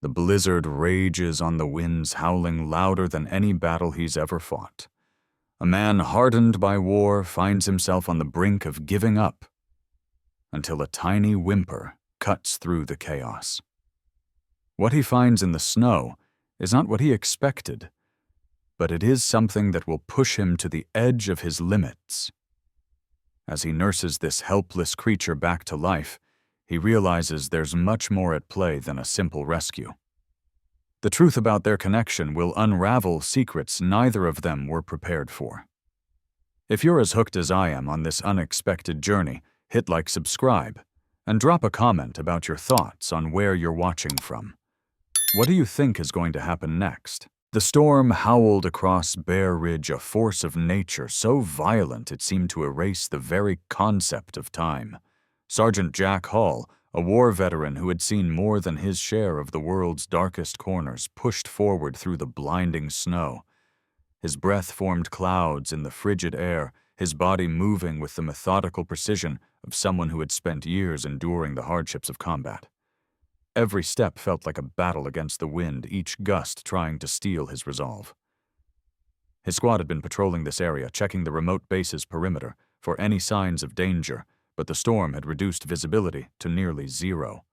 The blizzard rages on the winds, howling louder than any battle he's ever fought. A man hardened by war finds himself on the brink of giving up until a tiny whimper cuts through the chaos. What he finds in the snow is not what he expected, but it is something that will push him to the edge of his limits. As he nurses this helpless creature back to life, he realizes there's much more at play than a simple rescue. The truth about their connection will unravel secrets neither of them were prepared for. If you're as hooked as I am on this unexpected journey, hit like, subscribe, and drop a comment about your thoughts on where you're watching from. What do you think is going to happen next? The storm howled across Bear Ridge, a force of nature so violent it seemed to erase the very concept of time. Sergeant Jack Hall, a war veteran who had seen more than his share of the world's darkest corners, pushed forward through the blinding snow. His breath formed clouds in the frigid air, his body moving with the methodical precision of someone who had spent years enduring the hardships of combat. Every step felt like a battle against the wind, each gust trying to steal his resolve. His squad had been patrolling this area, checking the remote base's perimeter for any signs of danger, but the storm had reduced visibility to nearly zero.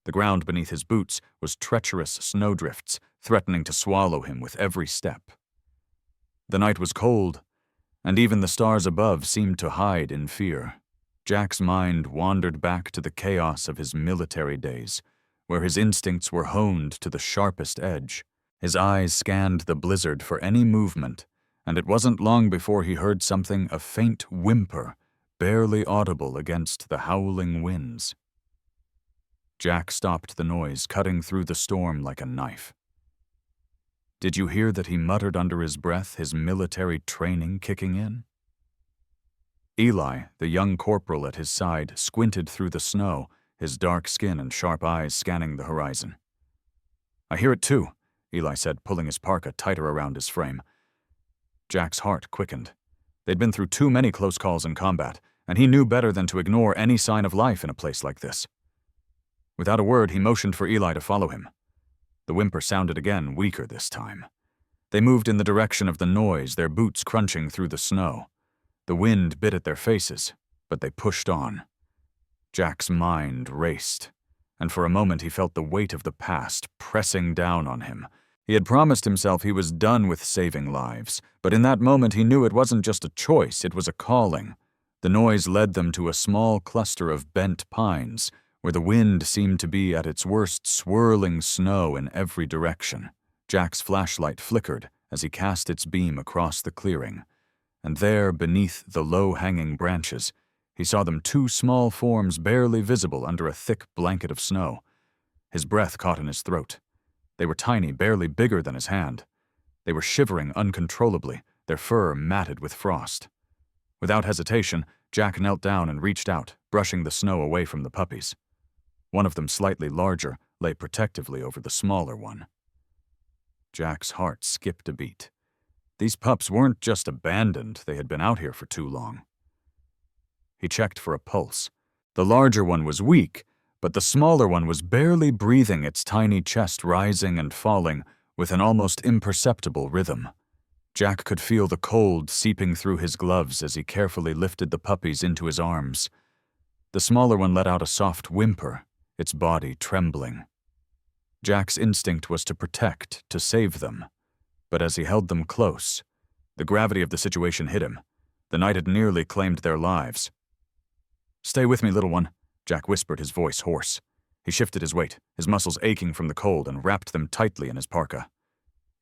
The ground beneath his boots was treacherous snowdrifts, threatening to swallow him with every step. The night was cold, and even the stars above seemed to hide in fear. Jack's mind wandered back to the chaos of his military days, where his instincts were honed to the sharpest edge. His eyes scanned the blizzard for any movement, and it wasn't long before he heard something, a faint whimper, barely audible against the howling winds. Jack stopped the noise, cutting through the storm like a knife. Did you hear that he muttered under his breath, his military training kicking in? Eli, the young corporal at his side, squinted through the snow, his dark skin and sharp eyes scanning the horizon. I hear it too, Eli said, pulling his parka tighter around his frame. Jack's heart quickened. They'd been through too many close calls in combat, and he knew better than to ignore any sign of life in a place like this. Without a word, he motioned for Eli to follow him. The whimper sounded again, weaker this time. They moved in the direction of the noise, their boots crunching through the snow. The wind bit at their faces, but they pushed on. Jack's mind raced, and for a moment he felt the weight of the past pressing down on him. He had promised himself he was done with saving lives, but in that moment he knew it wasn't just a choice, it was a calling. The noise led them to a small cluster of bent pines, where the wind seemed to be at its worst, swirling snow in every direction. Jack's flashlight flickered as he cast its beam across the clearing, and there, beneath the low-hanging branches, he saw them, two small forms barely visible under a thick blanket of snow. His breath caught in his throat. They were tiny, barely bigger than his hand. They were shivering uncontrollably, their fur matted with frost. Without hesitation, Jack knelt down and reached out, brushing the snow away from the puppies. One of them, slightly larger, lay protectively over the smaller one. Jack's heart skipped a beat. These pups weren't just abandoned, they had been out here for too long. He checked for a pulse. The larger one was weak, but the smaller one was barely breathing, its tiny chest rising and falling with an almost imperceptible rhythm. Jack could feel the cold seeping through his gloves as he carefully lifted the puppies into his arms. The smaller one let out a soft whimper, its body trembling. Jack's instinct was to protect, to save them. But as he held them close, the gravity of the situation hit him. The night had nearly claimed their lives. "Stay with me, little one," Jack whispered, his voice hoarse. He shifted his weight, his muscles aching from the cold, and wrapped them tightly in his parka.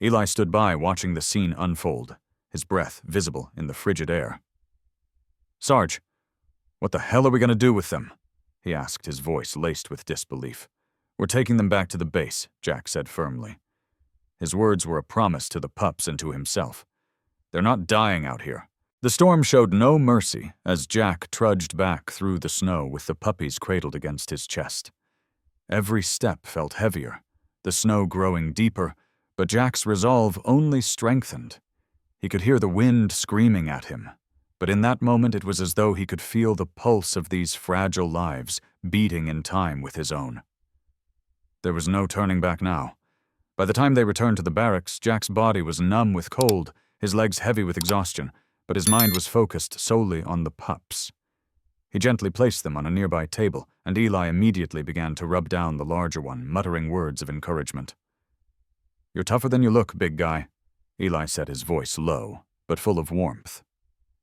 Eli stood by, watching the scene unfold, his breath visible in the frigid air. "Sarge, what the hell are we going to do with them?" he asked, his voice laced with disbelief. "We're taking them back to the base," Jack said firmly. His words were a promise to the pups and to himself. "They're not dying out here." The storm showed no mercy as Jack trudged back through the snow with the puppies cradled against his chest. Every step felt heavier, the snow growing deeper, but Jack's resolve only strengthened. He could hear the wind screaming at him, but in that moment it was as though he could feel the pulse of these fragile lives beating in time with his own. There was no turning back now. By the time they returned to the barracks, Jack's body was numb with cold, his legs heavy with exhaustion, but his mind was focused solely on the pups. He gently placed them on a nearby table, and Eli immediately began to rub down the larger one, muttering words of encouragement. "You're tougher than you look, big guy," Eli said, his voice low, but full of warmth.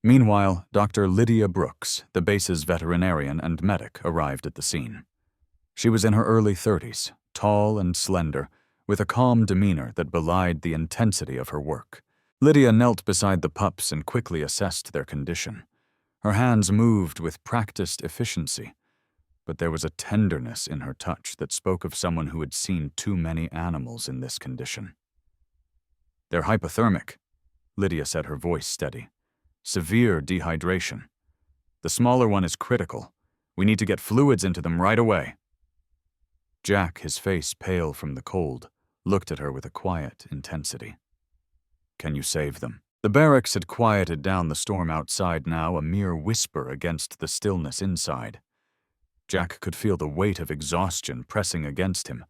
Meanwhile, Dr. Lydia Brooks, the base's veterinarian and medic, arrived at the scene. She was in her early 30s, tall and slender, with a calm demeanor that belied the intensity of her work. Lydia knelt beside the pups and quickly assessed their condition. Her hands moved with practiced efficiency, but there was a tenderness in her touch that spoke of someone who had seen too many animals in this condition. "They're hypothermic," Lydia said, her voice steady. "Severe dehydration. The smaller one is critical. We need to get fluids into them right away." Jack, his face pale from the cold, looked at her with a quiet intensity. "Can you save them?" The barracks had quieted down the storm outside now, a mere whisper against the stillness inside. Jack could feel the weight of exhaustion pressing against him,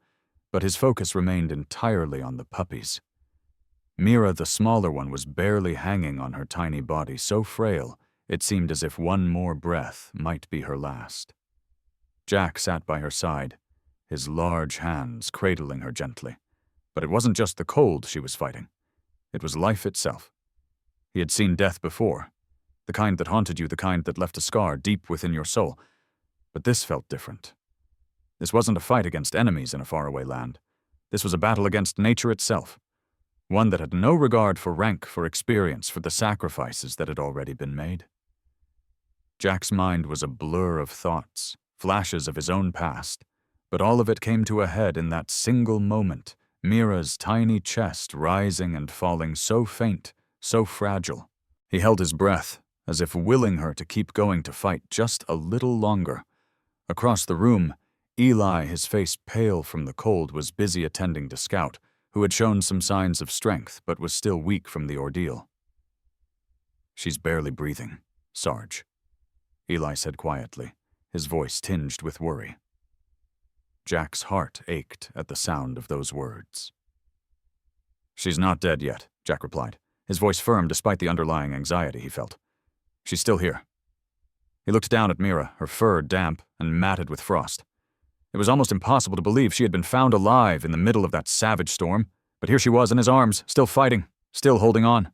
but his focus remained entirely on the puppies. Mira, the smaller one, was barely hanging on her tiny body, so frail it seemed as if one more breath might be her last. Jack sat by her side, his large hands cradling her gently. But it wasn't just the cold she was fighting. It was life itself. He had seen death before, the kind that haunted you, the kind that left a scar deep within your soul. But this felt different. This wasn't a fight against enemies in a faraway land. This was a battle against nature itself, one that had no regard for rank, for experience, for the sacrifices that had already been made. Jack's mind was a blur of thoughts, flashes of his own past, but all of it came to a head in that single moment, Mira's tiny chest rising and falling so faint, so fragile. He held his breath, as if willing her to keep going to fight just a little longer. Across the room, Eli, his face pale from the cold, was busy attending to Scout, who had shown some signs of strength but was still weak from the ordeal. "She's barely breathing, Sarge," Eli said quietly, his voice tinged with worry. Jack's heart ached at the sound of those words. "She's not dead yet," Jack replied, his voice firm despite the underlying anxiety he felt. "She's still here." He looked down at Mira, her fur damp and matted with frost. It was almost impossible to believe she had been found alive in the middle of that savage storm, but here she was in his arms, still fighting, still holding on.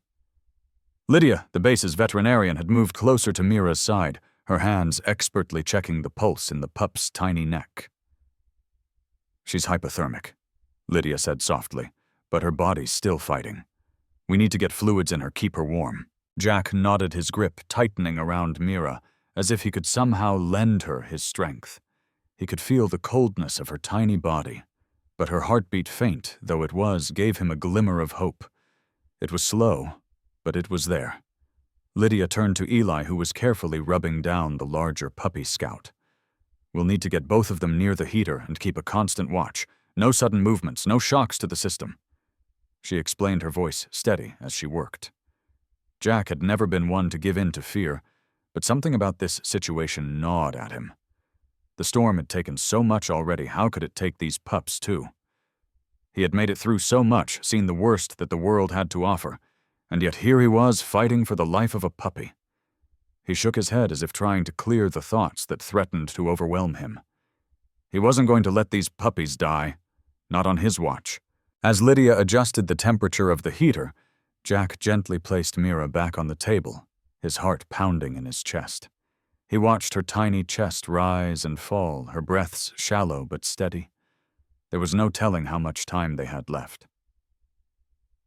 Lydia, the base's veterinarian, had moved closer to Mira's side, her hands expertly checking the pulse in the pup's tiny neck. "She's hypothermic," Lydia said softly, "but her body's still fighting. We need to get fluids in her, keep her warm." Jack nodded, his grip tightening around Mira, as if he could somehow lend her his strength. He could feel the coldness of her tiny body, but her heartbeat, faint though it was, gave him a glimmer of hope. It was slow, but it was there. Lydia turned to Eli, who was carefully rubbing down the larger puppy Scout. "We'll need to get both of them near the heater and keep a constant watch. No sudden movements, no shocks to the system." She explained, her voice steady as she worked. Jack had never been one to give in to fear, but something about this situation gnawed at him. The storm had taken so much already, how could it take these pups too? He had made it through so much, seen the worst that the world had to offer, and yet here he was fighting for the life of a puppy. He shook his head as if trying to clear the thoughts that threatened to overwhelm him. He wasn't going to let these puppies die, not on his watch. As Lydia adjusted the temperature of the heater, Jack gently placed Mira back on the table, his heart pounding in his chest. He watched her tiny chest rise and fall, her breaths shallow but steady. There was no telling how much time they had left.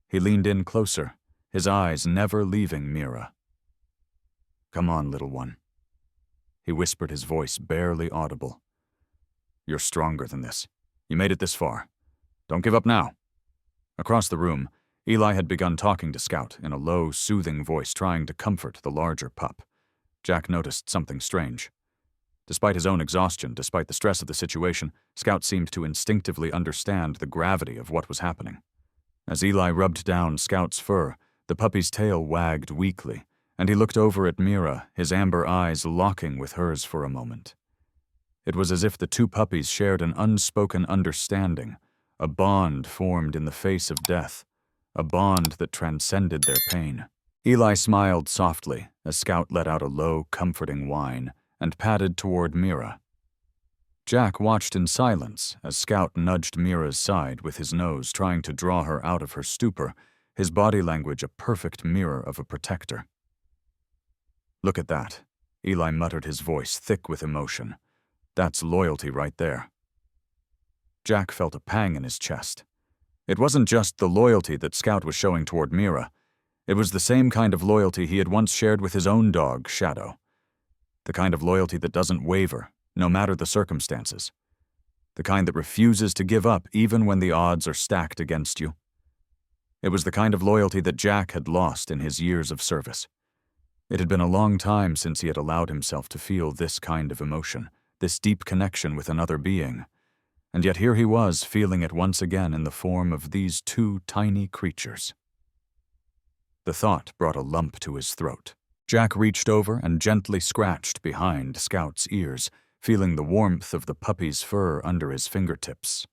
He leaned in closer, his eyes never leaving Mira. "Come on, little one," he whispered, his voice barely audible. "You're stronger than this. You made it this far. Don't give up now." Across the room, Eli had begun talking to Scout in a low, soothing voice, trying to comfort the larger pup. Jack noticed something strange. Despite his own exhaustion, despite the stress of the situation, Scout seemed to instinctively understand the gravity of what was happening. As Eli rubbed down Scout's fur, the puppy's tail wagged weakly, and he looked over at Mira, his amber eyes locking with hers for a moment. It was as if the two puppies shared an unspoken understanding, a bond formed in the face of death, a bond that transcended their pain. Eli smiled softly as Scout let out a low, comforting whine and padded toward Mira. Jack watched in silence as Scout nudged Mira's side with his nose, trying to draw her out of her stupor, his body language a perfect mirror of a protector. "Look at that," Eli muttered, his voice thick with emotion. "That's loyalty right there." Jack felt a pang in his chest. It wasn't just the loyalty that Scout was showing toward Mira. It was the same kind of loyalty he had once shared with his own dog, Shadow. The kind of loyalty that doesn't waver, no matter the circumstances. The kind that refuses to give up even when the odds are stacked against you. It was the kind of loyalty that Jack had lost in his years of service. It had been a long time since he had allowed himself to feel this kind of emotion, this deep connection with another being. And yet here he was, feeling it once again in the form of these two tiny creatures. The thought brought a lump to his throat. Jack reached over and gently scratched behind Scout's ears, feeling the warmth of the puppy's fur under his fingertips.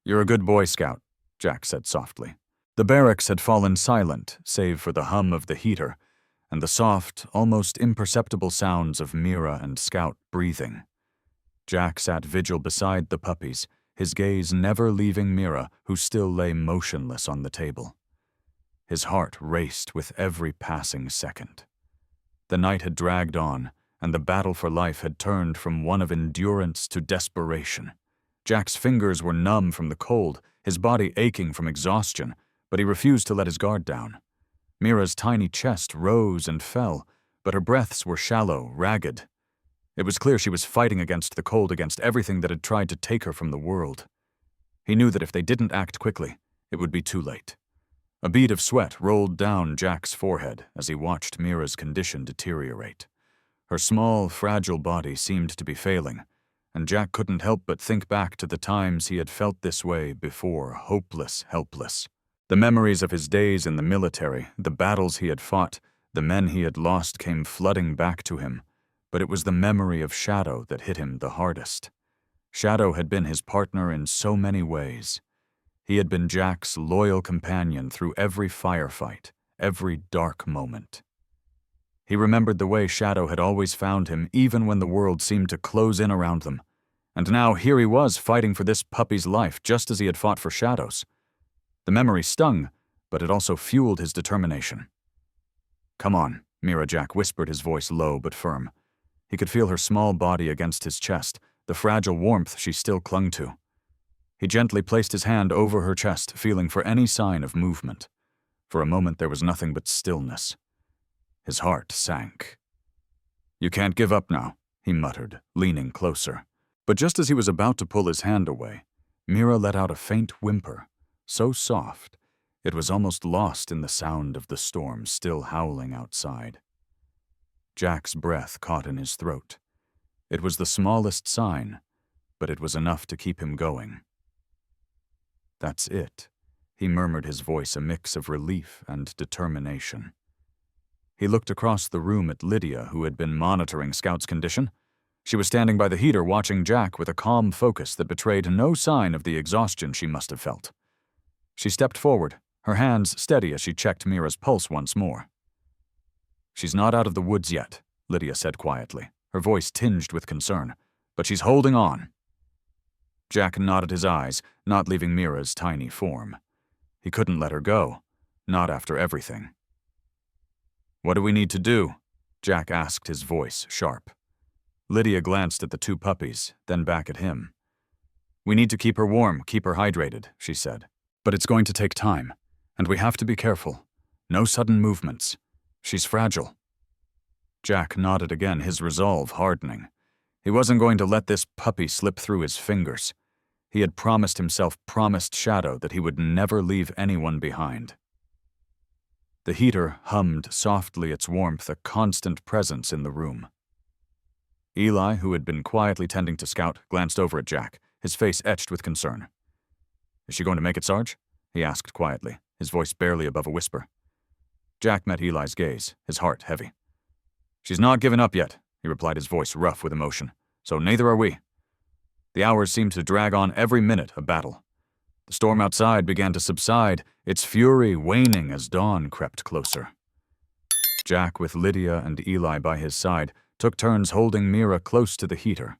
"You're a good boy, Scout," Jack said softly. The barracks had fallen silent, save for the hum of the heater and the soft, almost imperceptible sounds of Mira and Scout breathing. Jack sat vigil beside the puppies, his gaze never leaving Mira, who still lay motionless on the table. His heart raced with every passing second. The night had dragged on, and the battle for life had turned from one of endurance to desperation. Jack's fingers were numb from the cold, his body aching from exhaustion, but he refused to let his guard down. Mira's tiny chest rose and fell, but her breaths were shallow, ragged. It was clear she was fighting against the cold, against everything that had tried to take her from the world. He knew that if they didn't act quickly, it would be too late. A bead of sweat rolled down Jack's forehead as he watched Mira's condition deteriorate. Her small, fragile body seemed to be failing, and Jack couldn't help but think back to the times he had felt this way before, hopeless, helpless. The memories of his days in the military, the battles he had fought, the men he had lost came flooding back to him, but it was the memory of Shadow that hit him the hardest. Shadow had been his partner in so many ways. He had been Jack's loyal companion through every firefight, every dark moment. He remembered the way Shadow had always found him, even when the world seemed to close in around them. And now here he was fighting for this puppy's life, just as he had fought for Shadow's. The memory stung, but it also fueled his determination. "Come on," Mira Jack whispered, his voice low but firm. He could feel her small body against his chest, the fragile warmth she still clung to. He gently placed his hand over her chest, feeling for any sign of movement. For a moment there was nothing but stillness. His heart sank. "You can't give up now," he muttered, leaning closer. But just as he was about to pull his hand away, Mira let out a faint whimper, so soft it was almost lost in the sound of the storm still howling outside. Jack's breath caught in his throat. It was the smallest sign, but it was enough to keep him going. "That's it," he murmured, his voice a mix of relief and determination. He looked across the room at Lydia, who had been monitoring Scout's condition. She was standing by the heater watching Jack with a calm focus that betrayed no sign of the exhaustion she must have felt. She stepped forward, her hands steady as she checked Mira's pulse once more. "She's not out of the woods yet," Lydia said quietly, her voice tinged with concern, "but she's holding on." Jack nodded his eyes, not leaving Mira's tiny form. He couldn't let her go, not after everything. "What do we need to do?" Jack asked, his voice sharp. Lydia glanced at the two puppies, then back at him. "We need to keep her warm, keep her hydrated," she said. "But it's going to take time, and we have to be careful. No sudden movements. She's fragile." Jack nodded again, his resolve hardening. He wasn't going to let this puppy slip through his fingers. He had promised himself, promised Shadow, that he would never leave anyone behind. The heater hummed softly, its warmth a constant presence in the room. Eli, who had been quietly tending to Scout, glanced over at Jack, his face etched with concern. "Is she going to make it, Sarge?" he asked quietly, his voice barely above a whisper. Jack met Eli's gaze, his heart heavy. "She's not given up yet," he replied, his voice rough with emotion. "So neither are we. The hours seemed to drag on every minute a battle. The storm outside began to subside, its fury waning as dawn crept closer. Jack, with Lydia and Eli by his side, took turns holding Mira close to the heater,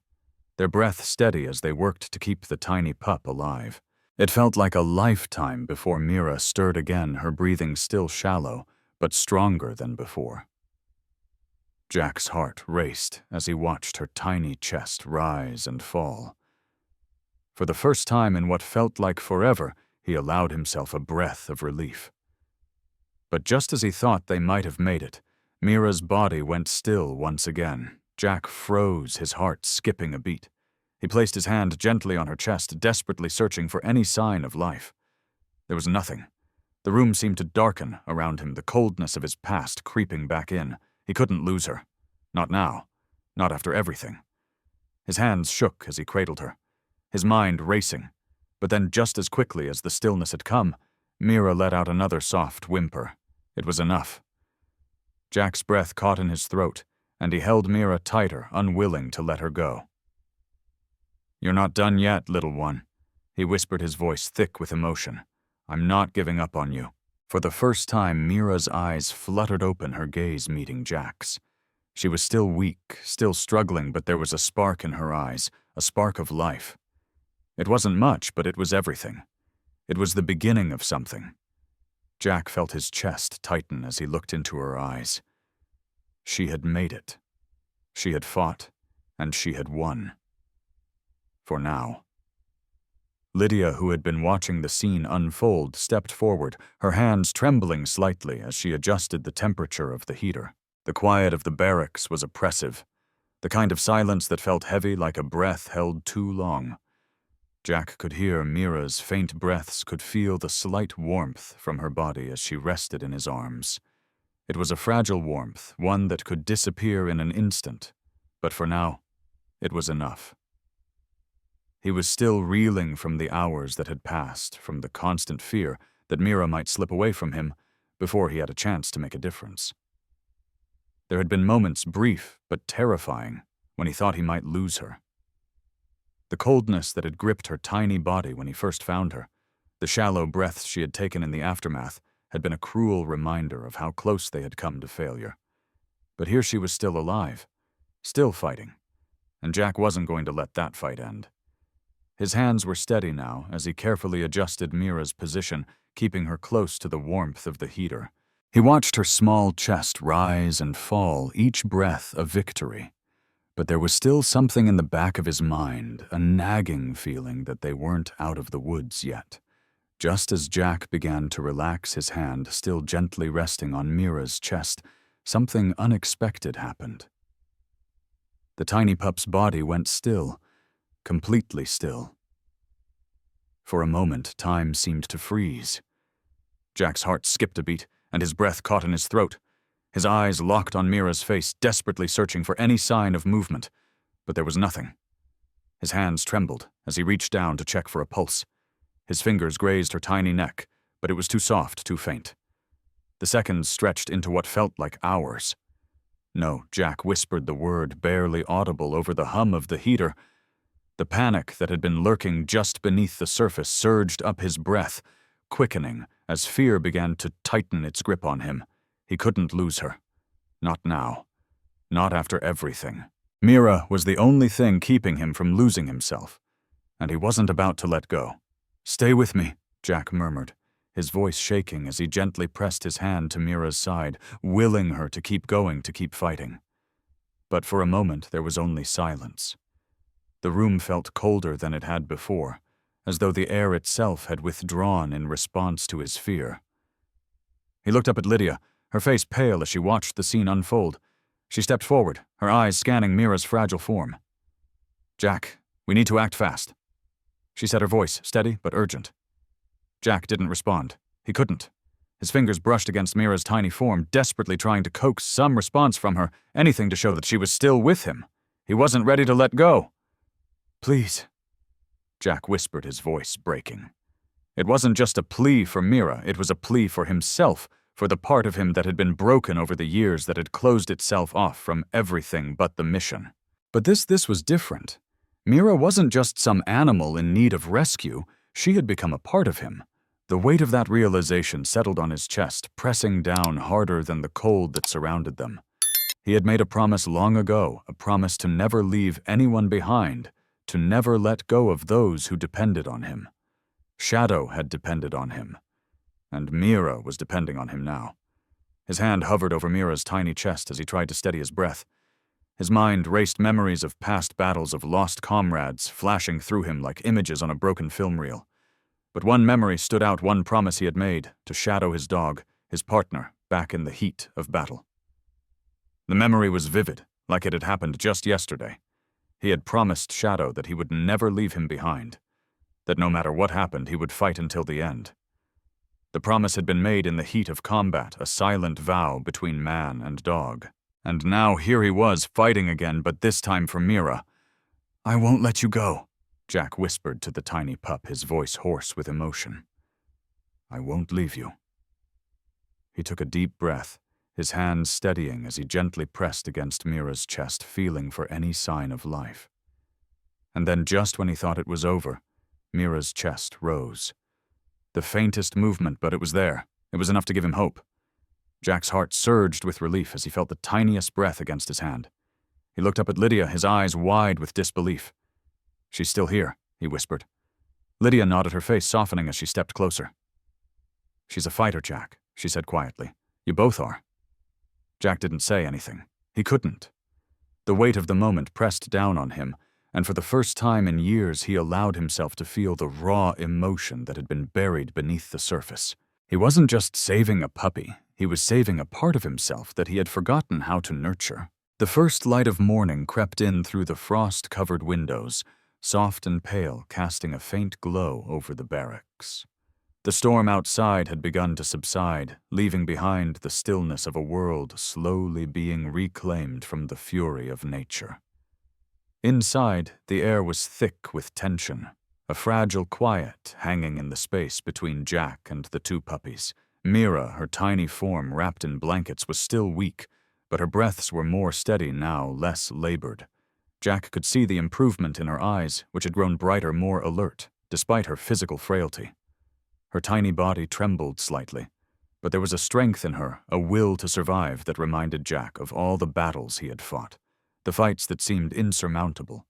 their breath steady as they worked to keep the tiny pup alive. It felt like a lifetime before Mira stirred again, her breathing still shallow, but stronger than before. Jack's heart raced as he watched her tiny chest rise and fall. For the first time in what felt like forever, he allowed himself a breath of relief. But just as he thought they might have made it, Mira's body went still once again. Jack froze, his heart skipping a beat. He placed his hand gently on her chest, desperately searching for any sign of life. There was nothing. The room seemed to darken around him, the coldness of his past creeping back in. He couldn't lose her. Not now. Not after everything. His hands shook as he cradled her, his mind racing. But then, just as quickly as the stillness had come, Mira let out another soft whimper. It was enough. Jack's breath caught in his throat, and he held Mira tighter, unwilling to let her go. "You're not done yet, little one," he whispered, his voice thick with emotion. "I'm not giving up on you." For the first time, Mira's eyes fluttered open, her gaze meeting Jack's. She was still weak, still struggling, but there was a spark in her eyes, a spark of life. It wasn't much, but it was everything. It was the beginning of something. Jack felt his chest tighten as he looked into her eyes. She had made it. She had fought, and she had won. For now. Lydia, who had been watching the scene unfold, stepped forward, her hands trembling slightly as she adjusted the temperature of the heater. The quiet of the barracks was oppressive, the kind of silence that felt heavy like a breath held too long. Jack could hear Mira's faint breaths, could feel the slight warmth from her body as she rested in his arms. It was a fragile warmth, one that could disappear in an instant, but for now, it was enough. He was still reeling from the hours that had passed, from the constant fear that Mira might slip away from him before he had a chance to make a difference. There had been moments, brief but terrifying, when he thought he might lose her. The coldness that had gripped her tiny body when he first found her, the shallow breaths she had taken in the aftermath, had been a cruel reminder of how close they had come to failure. But here she was still alive, still fighting, and Jack wasn't going to let that fight end. His hands were steady now as he carefully adjusted Mira's position, keeping her close to the warmth of the heater. He watched her small chest rise and fall, each breath a victory. But there was still something in the back of his mind, a nagging feeling that they weren't out of the woods yet. Just as Jack began to relax, his hand still gently resting on Mira's chest, something unexpected happened. The tiny pup's body went still, completely still. For a moment, time seemed to freeze. Jack's heart skipped a beat, and his breath caught in his throat. His eyes locked on Mira's face, desperately searching for any sign of movement, but there was nothing. His hands trembled as he reached down to check for a pulse. His fingers grazed her tiny neck, but it was too soft, too faint. The seconds stretched into what felt like hours. No, Jack whispered the word, barely audible over the hum of the heater. The panic that had been lurking just beneath the surface surged up his breath, quickening as fear began to tighten its grip on him. He couldn't lose her. Not now. Not after everything. Mira was the only thing keeping him from losing himself, and he wasn't about to let go. "Stay with me," Jack murmured, his voice shaking as he gently pressed his hand to Mira's side, willing her to keep going, to keep fighting. But for a moment there was only silence. The room felt colder than it had before, as though the air itself had withdrawn in response to his fear. He looked up at Lydia, her face pale as she watched the scene unfold. She stepped forward, her eyes scanning Mira's fragile form. "Jack, we need to act fast," she said, her voice steady but urgent. Jack didn't respond. He couldn't. His fingers brushed against Mira's tiny form, desperately trying to coax some response from her, anything to show that she was still with him. He wasn't ready to let go. "Please," Jack whispered, his voice breaking. It wasn't just a plea for Mira, it was a plea for himself, for the part of him that had been broken over the years, that had closed itself off from everything but the mission. But this was different. Mira wasn't just some animal in need of rescue, she had become a part of him. The weight of that realization settled on his chest, pressing down harder than the cold that surrounded them. He had made a promise long ago, a promise to never leave anyone behind, to never let go of those who depended on him. Shadow had depended on him, and Mira was depending on him now. His hand hovered over Mira's tiny chest as he tried to steady his breath. His mind raced memories of past battles of lost comrades flashing through him like images on a broken film reel. But one memory stood out, one promise he had made, to Shadow, his dog, his partner, back in the heat of battle. The memory was vivid, like it had happened just yesterday. He had promised Shadow that he would never leave him behind, that no matter what happened, he would fight until the end. The promise had been made in the heat of combat, a silent vow between man and dog. And now here he was, fighting again, but this time for Mira. "I won't let you go," Jack whispered to the tiny pup, his voice hoarse with emotion. "I won't leave you." He took a deep breath, his hands steadying as he gently pressed against Mira's chest, feeling for any sign of life. And then just when he thought it was over, Mira's chest rose. The faintest movement, but it was there. It was enough to give him hope. Jack's heart surged with relief as he felt the tiniest breath against his hand. He looked up at Lydia, his eyes wide with disbelief. "She's still here," he whispered. Lydia nodded, her face softening as she stepped closer. "She's a fighter, Jack," she said quietly. "You both are." Jack didn't say anything. He couldn't. The weight of the moment pressed down on him, and for the first time in years he allowed himself to feel the raw emotion that had been buried beneath the surface. He wasn't just saving a puppy, he was saving a part of himself that he had forgotten how to nurture. The first light of morning crept in through the frost-covered windows, soft and pale, casting a faint glow over the barracks. The storm outside had begun to subside, leaving behind the stillness of a world slowly being reclaimed from the fury of nature. Inside, the air was thick with tension, a fragile quiet hanging in the space between Jack and the two puppies. Mira, her tiny form wrapped in blankets, was still weak, but her breaths were more steady now, less labored. Jack could see the improvement in her eyes, which had grown brighter, more alert, despite her physical frailty. Her tiny body trembled slightly, but there was a strength in her, a will to survive that reminded Jack of all the battles he had fought, the fights that seemed insurmountable,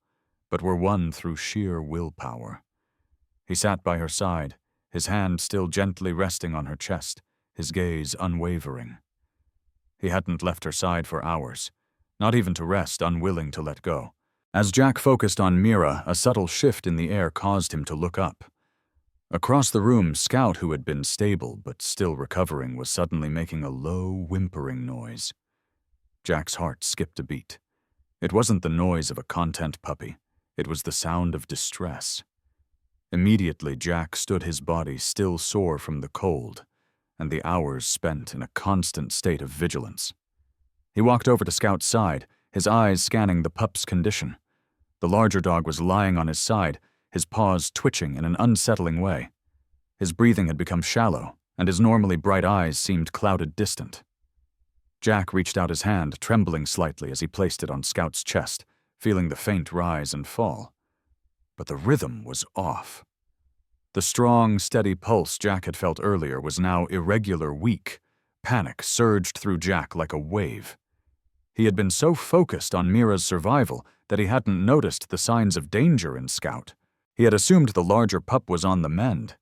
but were won through sheer willpower. He sat by her side, his hand still gently resting on her chest, his gaze unwavering. He hadn't left her side for hours, not even to rest, unwilling to let go. As Jack focused on Mira, a subtle shift in the air caused him to look up. Across the room, Scout, who had been stable but still recovering, was suddenly making a low, whimpering noise. Jack's heart skipped a beat. It wasn't the noise of a content puppy. It was the sound of distress. Immediately, Jack stood, his body still sore from the cold, and the hours spent in a constant state of vigilance. He walked over to Scout's side, his eyes scanning the pup's condition. The larger dog was lying on his side, his paws twitching in an unsettling way. His breathing had become shallow, and his normally bright eyes seemed clouded distant. Jack reached out his hand, trembling slightly as he placed it on Scout's chest, feeling the faint rise and fall. But the rhythm was off. The strong, steady pulse Jack had felt earlier was now irregular, weak. Panic surged through Jack like a wave. He had been so focused on Mira's survival that he hadn't noticed the signs of danger in Scout. He had assumed the larger pup was on the mend.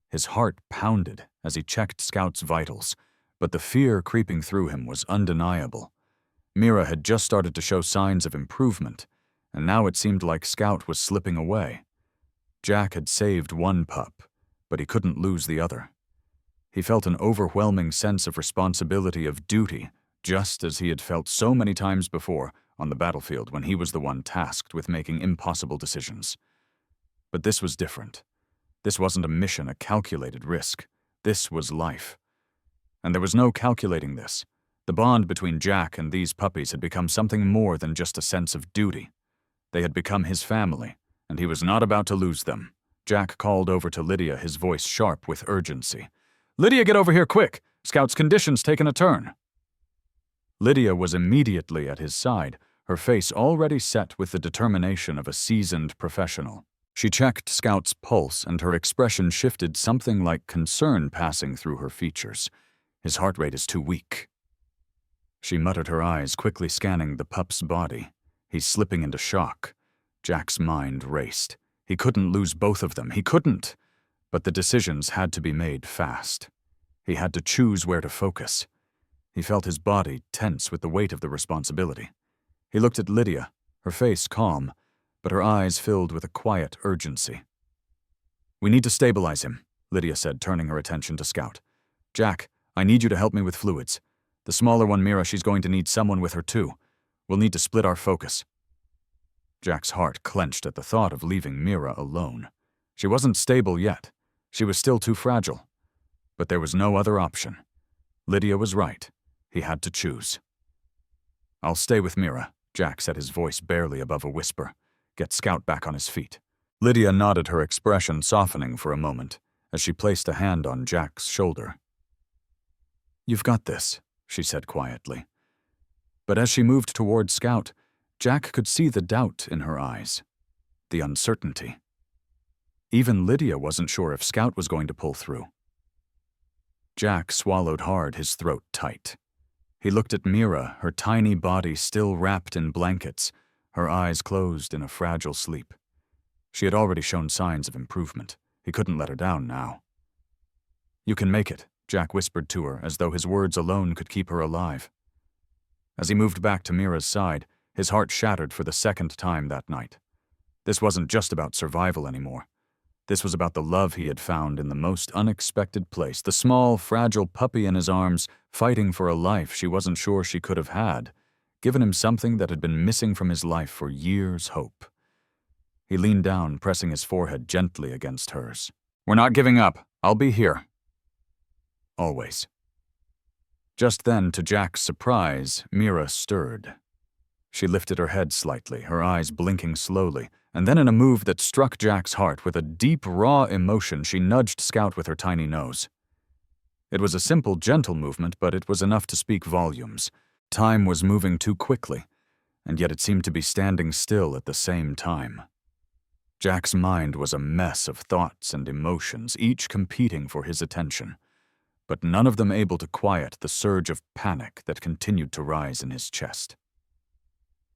His heart pounded as he checked Scout's vitals, but the fear creeping through him was undeniable. Mira had just started to show signs of improvement, and now it seemed like Scout was slipping away. Jack had saved one pup, but he couldn't lose the other. He felt an overwhelming sense of responsibility, of duty, just as he had felt so many times before on the battlefield when he was the one tasked with making impossible decisions. But this was different. This wasn't a mission, a calculated risk. This was life. And there was no calculating this. The bond between Jack and these puppies had become something more than just a sense of duty. They had become his family, and he was not about to lose them. Jack called over to Lydia, his voice sharp with urgency. "Lydia, get over here quick! Scout's condition's taken a turn." Lydia was immediately at his side, her face already set with the determination of a seasoned professional. She checked Scout's pulse, and her expression shifted, something like concern passing through her features. His heart rate is too weak. She muttered, her eyes quickly scanning the pup's body. He's slipping into shock. Jack's mind raced. He couldn't lose both of them. He couldn't. But the decisions had to be made fast. He had to choose where to focus. He felt his body tense with the weight of the responsibility. He looked at Lydia, her face calm, but her eyes filled with a quiet urgency. "We need to stabilize him," Lydia said, turning her attention to Scout. "Jack, I need you to help me with fluids. The smaller one, Mira, she's going to need someone with her too. We'll need to split our focus." Jack's heart clenched at the thought of leaving Mira alone. She wasn't stable yet. She was still too fragile. But there was no other option. Lydia was right. He had to choose. "I'll stay with Mira," Jack said, his voice barely above a whisper. "Get Scout back on his feet." Lydia nodded, her expression softening for a moment as she placed a hand on Jack's shoulder. "You've got this," she said quietly. But as she moved toward Scout, Jack could see the doubt in her eyes, the uncertainty. Even Lydia wasn't sure if Scout was going to pull through. Jack swallowed hard, his throat tight. He looked at Mira, her tiny body still wrapped in blankets, her eyes closed in a fragile sleep. She had already shown signs of improvement. He couldn't let her down now. "You can make it," Jack whispered to her, as though his words alone could keep her alive. As he moved back to Mira's side, his heart shattered for the second time that night. This wasn't just about survival anymore. This was about the love he had found in the most unexpected place, the small, fragile puppy in his arms, fighting for a life she wasn't sure she could have had, given him something that had been missing from his life for years' hope. He leaned down, pressing his forehead gently against hers. "We're not giving up. I'll be here. Always." Just then, to Jack's surprise, Mira stirred. She lifted her head slightly, her eyes blinking slowly, and then in a move that struck Jack's heart with a deep, raw emotion, she nudged Scout with her tiny nose. It was a simple, gentle movement, but it was enough to speak volumes. Time was moving too quickly, and yet it seemed to be standing still at the same time. Jack's mind was a mess of thoughts and emotions, each competing for his attention, but none of them able to quiet the surge of panic that continued to rise in his chest.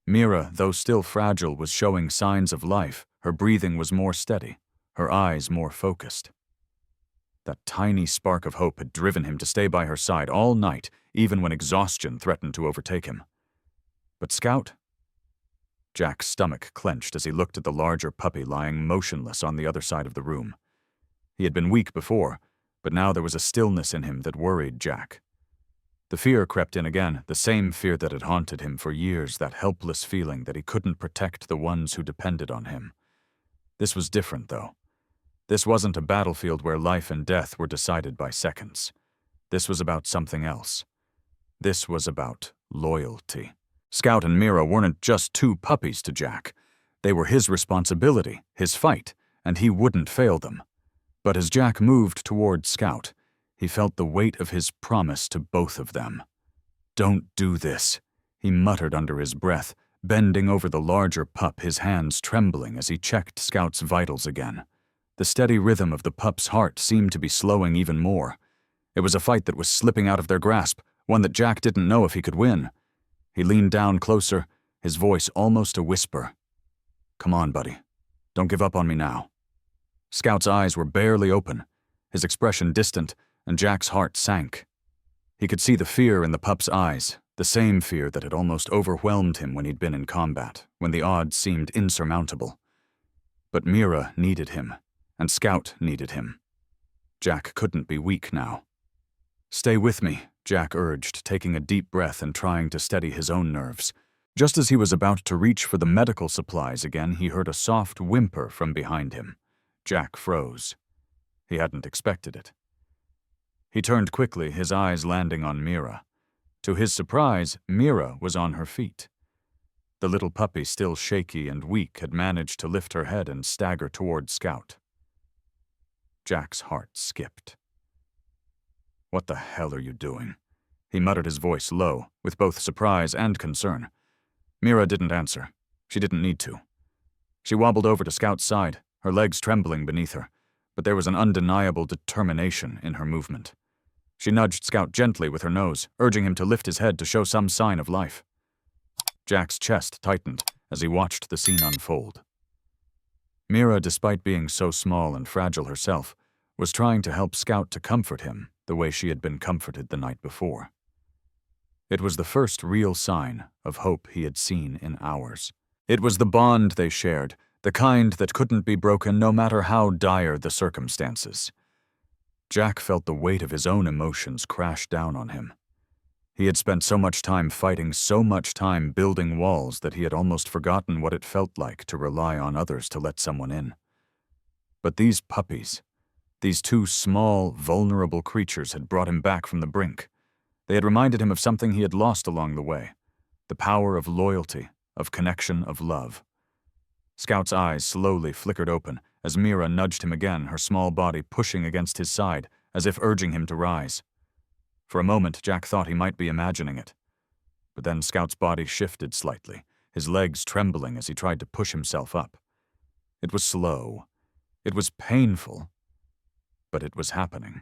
Mira, though still fragile, was showing signs of life. Her breathing was more steady, her eyes more focused. That tiny spark of hope had driven him to stay by her side all night, even when exhaustion threatened to overtake him. But Scout? Jack's stomach clenched as he looked at the larger puppy lying motionless on the other side of the room. He had been weak before, but now there was a stillness in him that worried Jack. The fear crept in again, the same fear that had haunted him for years, that helpless feeling that he couldn't protect the ones who depended on him. This was different, though. This wasn't a battlefield where life and death were decided by seconds. This was about something else. This was about loyalty. Scout and Mira weren't just two puppies to Jack. They were his responsibility, his fight, and he wouldn't fail them. But as Jack moved toward Scout, he felt the weight of his promise to both of them. "Don't do this," he muttered under his breath, bending over the larger pup, his hands trembling as he checked Scout's vitals again. The steady rhythm of the pup's heart seemed to be slowing even more. It was a fight that was slipping out of their grasp, one that Jack didn't know if he could win. He leaned down closer, his voice almost a whisper. "Come on, buddy. Don't give up on me now." Scout's eyes were barely open, his expression distant, and Jack's heart sank. He could see the fear in the pup's eyes, the same fear that had almost overwhelmed him when he'd been in combat, when the odds seemed insurmountable. But Mira needed him, and Scout needed him. Jack couldn't be weak now. "Stay with me," Jack urged, taking a deep breath and trying to steady his own nerves. Just as he was about to reach for the medical supplies again, he heard a soft whimper from behind him. Jack froze. He hadn't expected it. He turned quickly, his eyes landing on Mira. To his surprise, Mira was on her feet. The little puppy, still shaky and weak, had managed to lift her head and stagger toward Scout. Jack's heart skipped. "What the hell are you doing?" He muttered, his voice low, with both surprise and concern. Mira didn't answer. She didn't need to. She wobbled over to Scout's side, her legs trembling beneath her, but there was an undeniable determination in her movement. She nudged Scout gently with her nose, urging him to lift his head to show some sign of life. Jack's chest tightened as he watched the scene unfold. Mira, despite being so small and fragile herself, was trying to help Scout to comfort him the way she had been comforted the night before. It was the first real sign of hope he had seen in hours. It was the bond they shared, the kind that couldn't be broken no matter how dire the circumstances. Jack felt the weight of his own emotions crash down on him. He had spent so much time fighting, so much time building walls that he had almost forgotten what it felt like to rely on others to let someone in. But these puppies, these two small, vulnerable creatures had brought him back from the brink. They had reminded him of something he had lost along the way, the power of loyalty, of connection, of love. Scout's eyes slowly flickered open as Mira nudged him again, her small body pushing against his side as if urging him to rise. For a moment, Jack thought he might be imagining it. But then Scout's body shifted slightly, his legs trembling as he tried to push himself up. It was slow. It was painful. But it was happening.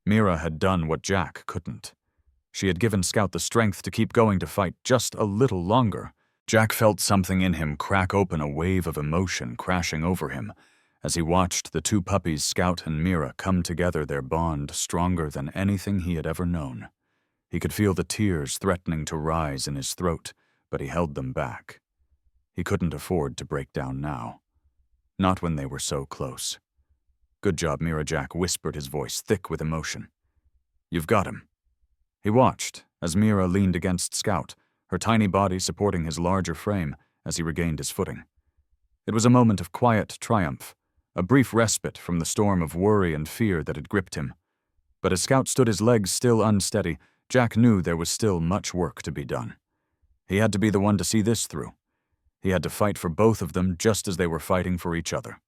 Mira had done what Jack couldn't. She had given Scout the strength to keep going to fight just a little longer. Jack felt something in him crack open, a wave of emotion crashing over him as he watched the two puppies, Scout and Mira, come together, their bond stronger than anything he had ever known. He could feel the tears threatening to rise in his throat, but he held them back. He couldn't afford to break down now. Not when they were so close. "Good job, Mira," Jack whispered, his voice thick with emotion. "You've got him." He watched as Mira leaned against Scout, her tiny body supporting his larger frame as he regained his footing. It was a moment of quiet triumph, a brief respite from the storm of worry and fear that had gripped him. But as Scout stood, his legs still unsteady, Jack knew there was still much work to be done. He had to be the one to see this through. He had to fight for both of them just as they were fighting for each other.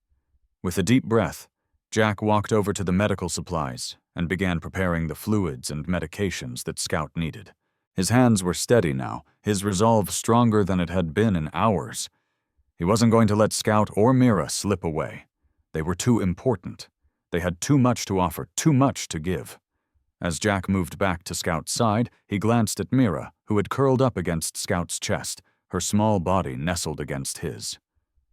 With a deep breath, Jack walked over to the medical supplies and began preparing the fluids and medications that Scout needed. His hands were steady now, his resolve stronger than it had been in hours. He wasn't going to let Scout or Mira slip away. They were too important. They had too much to offer, too much to give. As Jack moved back to Scout's side, he glanced at Mira, who had curled up against Scout's chest, her small body nestled against his.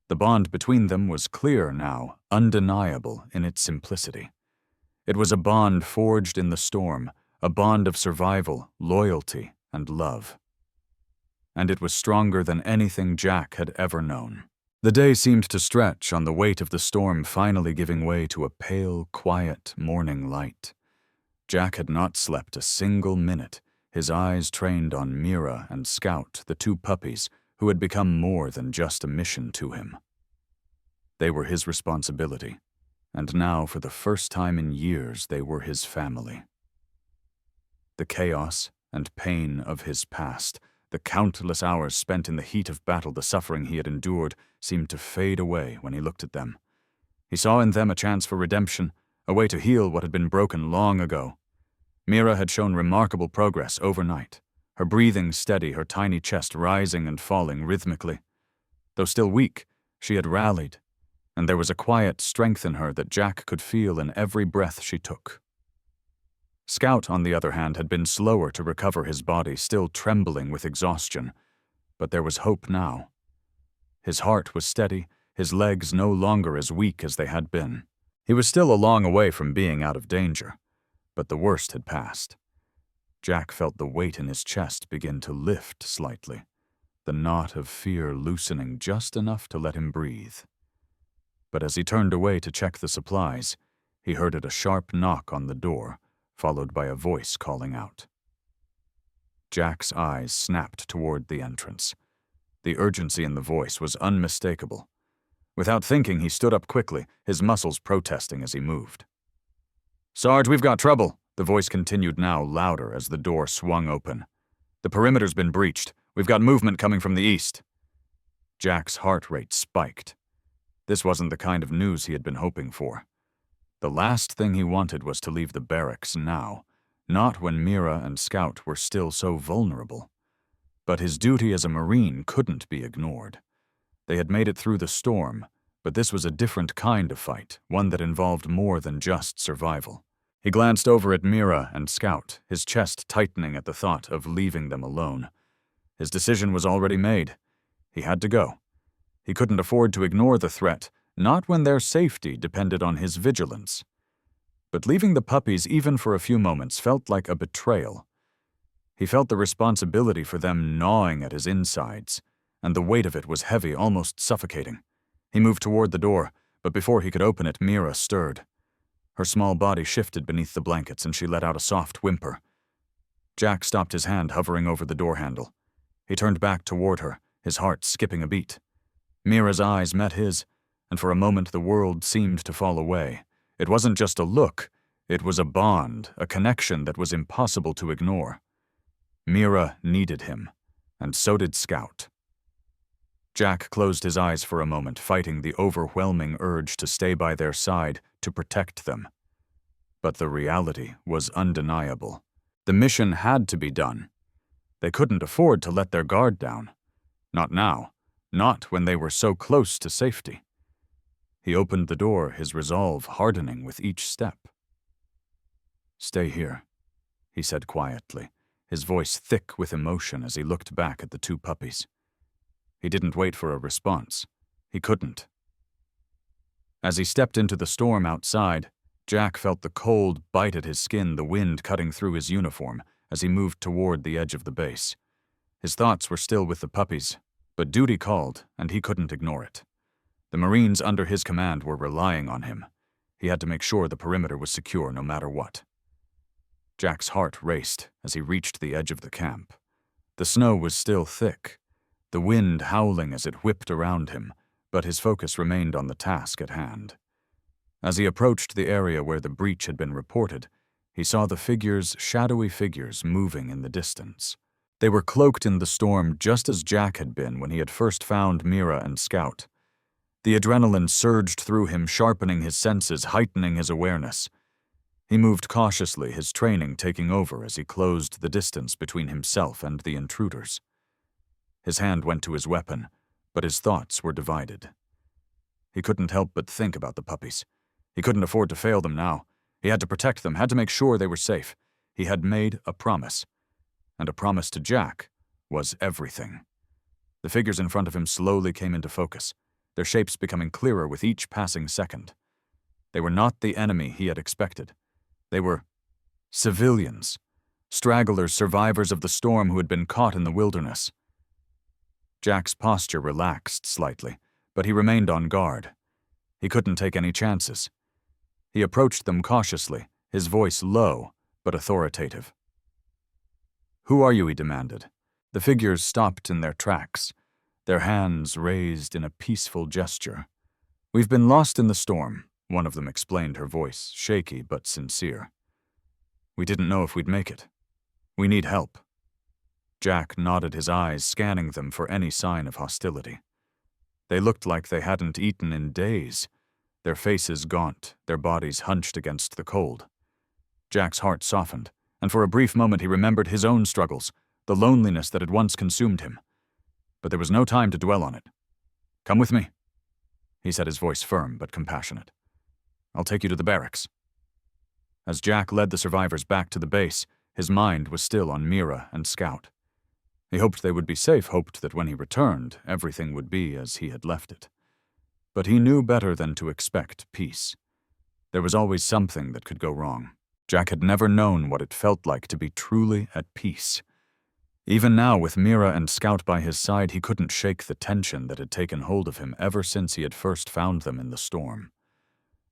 The bond between them was clear now, undeniable in its simplicity. It was a bond forged in the storm, a bond of survival, loyalty, and love. And it was stronger than anything Jack had ever known. The day seemed to stretch on the weight of the storm finally giving way to a pale, quiet morning light. Jack had not slept a single minute, his eyes trained on Mira and Scout, the two puppies, who had become more than just a mission to him. They were his responsibility, and now, for the first time in years, they were his family. The chaos and pain of his past, the countless hours spent in the heat of battle, the suffering he had endured, seemed to fade away when he looked at them. He saw in them a chance for redemption, a way to heal what had been broken long ago. Mira had shown remarkable progress overnight, her breathing steady, her tiny chest rising and falling rhythmically. Though still weak, she had rallied, and there was a quiet strength in her that Jack could feel in every breath she took. Scout, on the other hand, had been slower to recover, his body still trembling with exhaustion, but there was hope now. His heart was steady, his legs no longer as weak as they had been. He was still a long way from being out of danger, but the worst had passed. Jack felt the weight in his chest begin to lift slightly, the knot of fear loosening just enough to let him breathe. But as he turned away to check the supplies, he heard a sharp knock on the door, followed by a voice calling out. Jack's eyes snapped toward the entrance. The urgency in the voice was unmistakable. Without thinking, he stood up quickly, his muscles protesting as he moved. "Sarge, we've got trouble," the voice continued, now louder as the door swung open. "The perimeter's been breached. We've got movement coming from the east." Jack's heart rate spiked. This wasn't the kind of news he had been hoping for. The last thing he wanted was to leave the barracks now, not when Mira and Scout were still so vulnerable. But his duty as a Marine couldn't be ignored. They had made it through the storm, but this was a different kind of fight, one that involved more than just survival. He glanced over at Mira and Scout, his chest tightening at the thought of leaving them alone. His decision was already made. He had to go. He couldn't afford to ignore the threat, not when their safety depended on his vigilance. But leaving the puppies even for a few moments felt like a betrayal. He felt the responsibility for them gnawing at his insides, and the weight of it was heavy, almost suffocating. He moved toward the door, but before he could open it, Mira stirred. Her small body shifted beneath the blankets, and she let out a soft whimper. Jack stopped his hand hovering over the door handle. He turned back toward her, his heart skipping a beat. Mira's eyes met his, and for a moment the world seemed to fall away. It wasn't just a look, it was a bond, a connection that was impossible to ignore. Mira needed him, and so did Scout. Jack closed his eyes for a moment, fighting the overwhelming urge to stay by their side, to protect them. But the reality was undeniable. The mission had to be done. They couldn't afford to let their guard down. Not now, not when they were so close to safety. He opened the door, his resolve hardening with each step. "Stay here," he said quietly, his voice thick with emotion as he looked back at the two puppies. He didn't wait for a response. He couldn't. As he stepped into the storm outside, Jack felt the cold bite at his skin, the wind cutting through his uniform as he moved toward the edge of the base. His thoughts were still with the puppies, but duty called, and he couldn't ignore it. The Marines under his command were relying on him. He had to make sure the perimeter was secure no matter what. Jack's heart raced as he reached the edge of the camp. The snow was still thick, the wind howling as it whipped around him, but his focus remained on the task at hand. As he approached the area where the breach had been reported, he saw the shadowy figures moving in the distance. They were cloaked in the storm just as Jack had been when he had first found Mira and Scout. The adrenaline surged through him, sharpening his senses, heightening his awareness. He moved cautiously, his training taking over as he closed the distance between himself and the intruders. His hand went to his weapon, but his thoughts were divided. He couldn't help but think about the puppies. He couldn't afford to fail them now. He had to protect them, had to make sure they were safe. He had made a promise. And a promise to Jack was everything. The figures in front of him slowly came into focus, their shapes becoming clearer with each passing second. They were not the enemy he had expected. They were civilians, stragglers, survivors of the storm who had been caught in the wilderness. Jack's posture relaxed slightly, but he remained on guard. He couldn't take any chances. He approached them cautiously, his voice low but authoritative. "Who are you?" he demanded. The figures stopped in their tracks, their hands raised in a peaceful gesture. "We've been lost in the storm," one of them explained, her voice shaky but sincere. "We didn't know if we'd make it. We need help." Jack nodded his eyes, scanning them for any sign of hostility. They looked like they hadn't eaten in days, their faces gaunt, their bodies hunched against the cold. Jack's heart softened, and for a brief moment he remembered his own struggles, the loneliness that had once consumed him. But there was no time to dwell on it. "Come with me," he said, his voice firm but compassionate. "I'll take you to the barracks." As Jack led the survivors back to the base, his mind was still on Mira and Scout. He hoped they would be safe, hoped that when he returned, everything would be as he had left it. But he knew better than to expect peace. There was always something that could go wrong. Jack had never known what it felt like to be truly at peace. Even now, with Mira and Scout by his side, he couldn't shake the tension that had taken hold of him ever since he had first found them in the storm.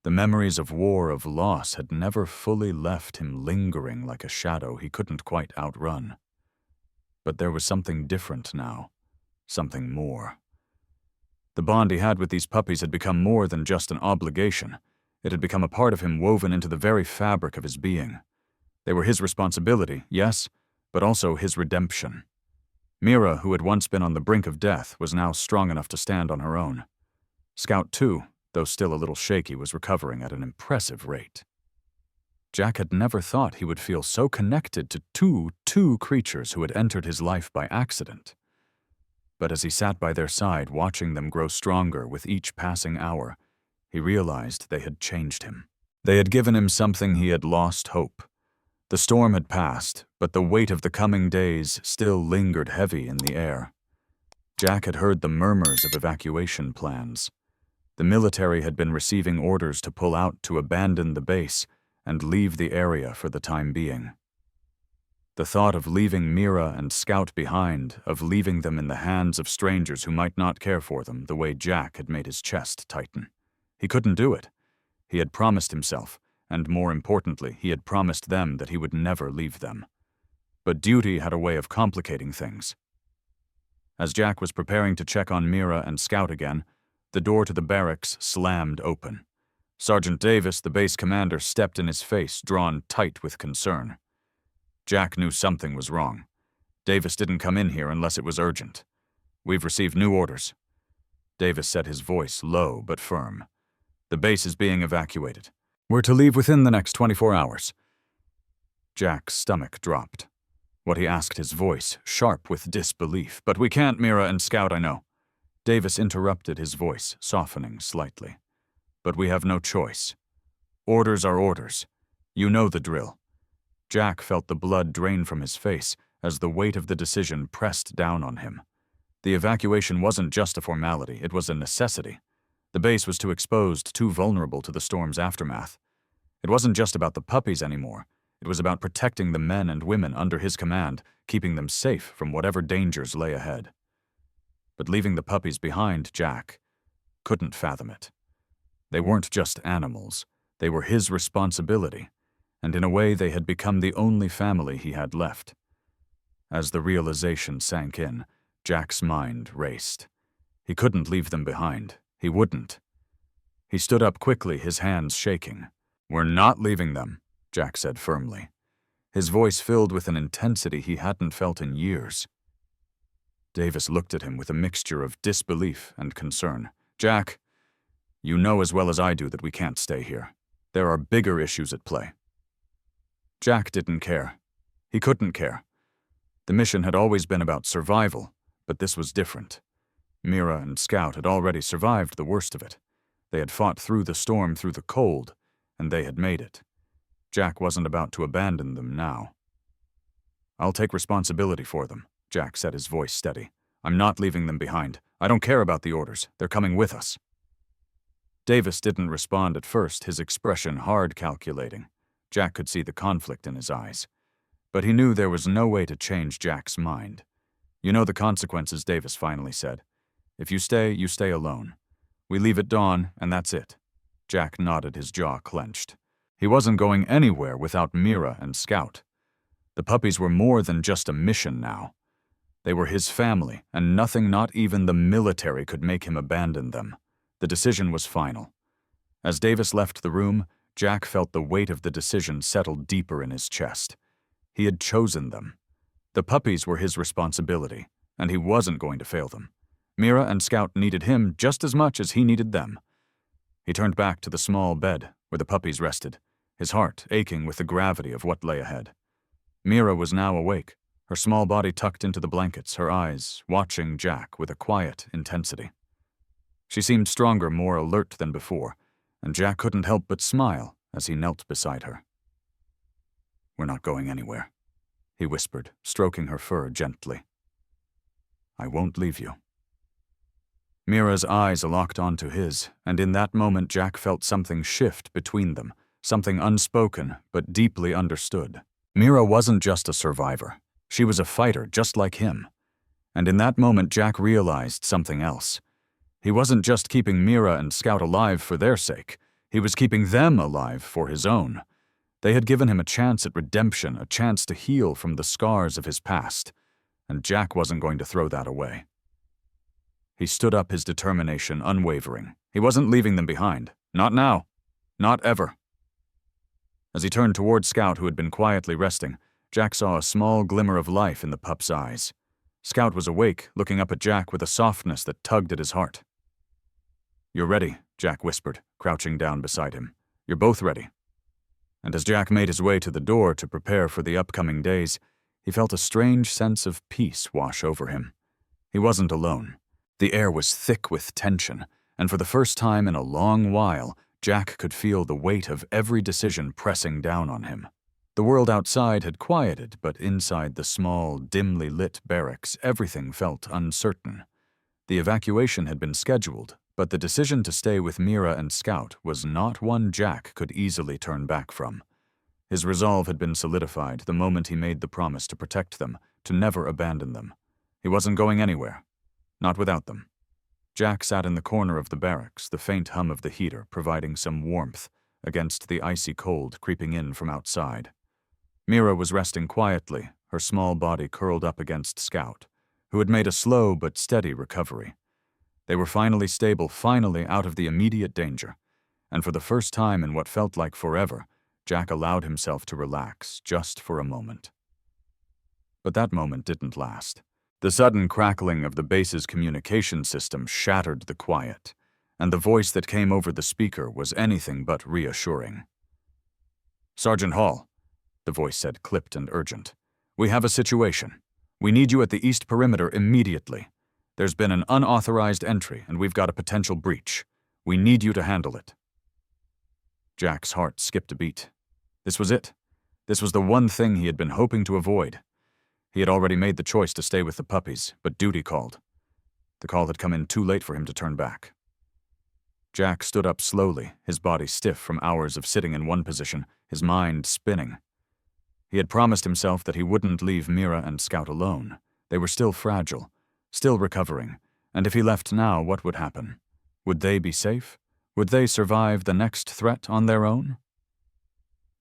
The memories of war, of loss, had never fully left him, lingering like a shadow he couldn't quite outrun. But there was something different now, something more. The bond he had with these puppies had become more than just an obligation. It had become a part of him, woven into the very fabric of his being. They were his responsibility, yes, but also his redemption. Mira, who had once been on the brink of death, was now strong enough to stand on her own. Scout, too, though still a little shaky, was recovering at an impressive rate. Jack had never thought he would feel so connected to two creatures who had entered his life by accident. But as he sat by their side, watching them grow stronger with each passing hour, he realized they had changed him. They had given him something he had lost hope. The storm had passed, but the weight of the coming days still lingered heavy in the air. Jack had heard the murmurs of evacuation plans. The military had been receiving orders to pull out to abandon the base and leave the area for the time being. The thought of leaving Mira and Scout behind, of leaving them in the hands of strangers who might not care for them the way Jack had made his chest tighten. He couldn't do it. He had promised himself, and more importantly, he had promised them that he would never leave them. But duty had a way of complicating things. As Jack was preparing to check on Mira and Scout again, the door to the barracks slammed open. Sergeant Davis, the base commander, stepped in his face, drawn tight with concern. Jack knew something was wrong. Davis didn't come in here unless it was urgent. "We've received new orders." Davis said, his voice low but firm. "The base is being evacuated. We're to leave within the next 24 hours. Jack's stomach dropped. What he asked, his voice sharp with disbelief. "But we can't, Mira and Scout, I know." Davis interrupted, his voice softening slightly. "But we have no choice. Orders are orders. You know the drill." Jack felt the blood drain from his face as the weight of the decision pressed down on him. The evacuation wasn't just a formality, it was a necessity. The base was too exposed, too vulnerable to the storm's aftermath. It wasn't just about the puppies anymore. It was about protecting the men and women under his command, keeping them safe from whatever dangers lay ahead. But leaving the puppies behind, Jack couldn't fathom it. They weren't just animals. They were his responsibility, and in a way they had become the only family he had left. As the realization sank in, Jack's mind raced. He couldn't leave them behind. He wouldn't. He stood up quickly, his hands shaking. "We're not leaving them," Jack said firmly. His voice filled with an intensity he hadn't felt in years. Davis looked at him with a mixture of disbelief and concern. "Jack, you know as well as I do that we can't stay here. There are bigger issues at play." Jack didn't care. He couldn't care. The mission had always been about survival, but this was different. Mira and Scout had already survived the worst of it. They had fought through the storm, through the cold, and they had made it. Jack wasn't about to abandon them now. "I'll take responsibility for them," Jack said, his voice steady. "I'm not leaving them behind. I don't care about the orders. They're coming with us." Davis didn't respond at first, his expression hard calculating. Jack could see the conflict in his eyes. But he knew there was no way to change Jack's mind. "You know the consequences," Davis finally said. "If you stay alone. We leave at dawn, and that's it." Jack nodded, his jaw clenched. He wasn't going anywhere without Mira and Scout. The puppies were more than just a mission now. They were his family, and nothing, not even the military, could make him abandon them. The decision was final. As Davis left the room, Jack felt the weight of the decision settle deeper in his chest. He had chosen them. The puppies were his responsibility, and he wasn't going to fail them. Mira and Scout needed him just as much as he needed them. He turned back to the small bed where the puppies rested, his heart aching with the gravity of what lay ahead. Mira was now awake, her small body tucked into the blankets, her eyes watching Jack with a quiet intensity. She seemed stronger, more alert than before, and Jack couldn't help but smile as he knelt beside her. "We're not going anywhere," he whispered, stroking her fur gently. "I won't leave you." Mira's eyes locked onto his, and in that moment Jack felt something shift between them, something unspoken but deeply understood. Mira wasn't just a survivor. She was a fighter just like him. And in that moment Jack realized something else. He wasn't just keeping Mira and Scout alive for their sake. He was keeping them alive for his own. They had given him a chance at redemption, a chance to heal from the scars of his past, and Jack wasn't going to throw that away. He stood up, his determination unwavering. He wasn't leaving them behind. Not now. Not ever. As he turned toward Scout, who had been quietly resting, Jack saw a small glimmer of life in the pup's eyes. Scout was awake, looking up at Jack with a softness that tugged at his heart. "You're ready," Jack whispered, crouching down beside him. "You're both ready." And as Jack made his way to the door to prepare for the upcoming days, he felt a strange sense of peace wash over him. He wasn't alone. The air was thick with tension, and for the first time in a long while, Jack could feel the weight of every decision pressing down on him. The world outside had quieted, but inside the small, dimly lit barracks, everything felt uncertain. The evacuation had been scheduled, but the decision to stay with Mira and Scout was not one Jack could easily turn back from. His resolve had been solidified the moment he made the promise to protect them, to never abandon them. He wasn't going anywhere. Not without them. Jack sat in the corner of the barracks, the faint hum of the heater providing some warmth against the icy cold creeping in from outside. Mira was resting quietly, her small body curled up against Scout, who had made a slow but steady recovery. They were finally stable, finally out of the immediate danger, and for the first time in what felt like forever, Jack allowed himself to relax just for a moment. But that moment didn't last. The sudden crackling of the base's communication system shattered the quiet, and the voice that came over the speaker was anything but reassuring. "Sergeant Hall," the voice said, clipped and urgent. "We have a situation. We need you at the east perimeter immediately. There's been an unauthorized entry, and we've got a potential breach. We need you to handle it." Jack's heart skipped a beat. This was it. This was the one thing he had been hoping to avoid. He had already made the choice to stay with the puppies, but duty called. The call had come in too late for him to turn back. Jack stood up slowly, his body stiff from hours of sitting in one position, his mind spinning. He had promised himself that he wouldn't leave Mira and Scout alone. They were still fragile, still recovering, and if he left now, what would happen? Would they be safe? Would they survive the next threat on their own?